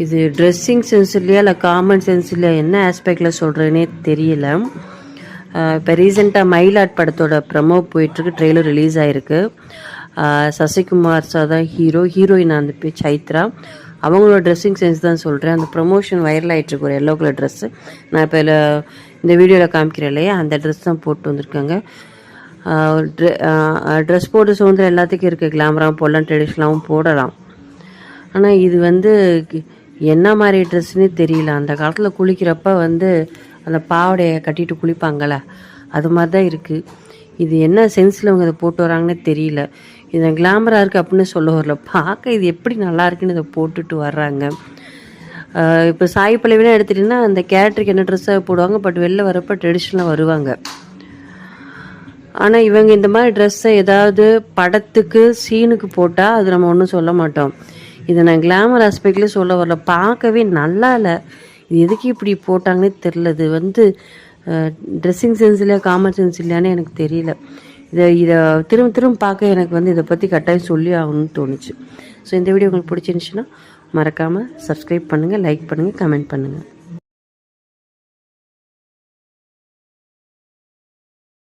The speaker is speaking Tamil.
இது ட்ரெஸ்ஸிங் சென்ஸ் இல்லையா இல்லை காமன் சென்ஸ் இல்லையா என்ன ஆஸ்பெக்டில் சொல்கிறேனே தெரியல. இப்போ ரீசெண்டாக மயிலாட் படத்தோட ப்ரமோ போயிட்டுருக்கு, ட்ரெய்லர் ரிலீஸ் ஆகிருக்கு. சசிகுமார் சார் தான் ஹீரோயின் அந்த சைத்ரா. அவங்களோட ட்ரெஸ்ஸிங் சென்ஸ் தான் சொல்கிறேன். அந்த ப்ரொமோஷன் வைரல் ஆகிட்டுருக்கு, ஒரு எல்லோ கலர் ட்ரெஸ்ஸு. நான் இப்போ இந்த வீடியோவில் காமிக்கிறேன் இல்லையா, அந்த ட்ரெஸ் தான் போட்டு வந்திருக்காங்க. ட்ரெஸ் போட்டு சுதந்திரம் எல்லாத்துக்கும் இருக்குது, கிளாமராக போடலாம், ட்ரெடிஷ்னலாகவும் போடலாம். ஆனால் இது என்ன மாதிரி ட்ரெஸ்ஸுன்னு தெரியல. அந்த காலத்தில் குளிக்கிறப்ப அந்த பாவடையை கட்டிட்டு குளிப்பாங்கள்ல, அது மாதிரி தான் இருக்குது. இது என்ன சென்ஸில் அவங்க இதை போட்டு வராங்கன்னு தெரியல. இது கிளாமராக இருக்குது அப்படின்னு சொல்ல வரல, பார்க்க இது எப்படி நல்லா இருக்குன்னு இதை போட்டுட்டு வர்றாங்க. இப்போ சாய் பல்லவினா எடுத்துட்டிங்கன்னா அந்த கேரக்டருக்கு என்ன ட்ரெஸ்ஸாக போடுவாங்க, பட் வெளில வரப்போ ட்ரெடிஷ்னலாக வருவாங்க. ஆனால் இவங்க இந்த மாதிரி ட்ரெஸ்ஸை ஏதாவது படத்துக்கு சீனுக்கு போட்டால் அது நம்ம ஒன்றும் சொல்ல மாட்டோம். இதை நான் கிளாமர் ஆஸ்பெக்ட்லேயே சொல்ல வரல, பார்க்கவே நல்லா இல்லை. இது எதுக்கு இப்படி போட்டாங்கன்னே தெரில. இது ட்ரெஸ்ஸிங் சென்ஸ் இல்லையா காமன் சென்ஸ் இல்லையான்னு எனக்கு தெரியல. இதை திரும்ப பார்க்க எனக்கு இதை பற்றி கட்டாயம் சொல்லி ஆகணும்னு தோணுச்சு. ஸோ இந்த வீடியோ உங்களுக்கு பிடிச்சிருந்துச்சுன்னா மறக்காமல் சப்ஸ்கிரைப் பண்ணுங்கள், லைக் பண்ணுங்கள், கமெண்ட் பண்ணுங்கள்.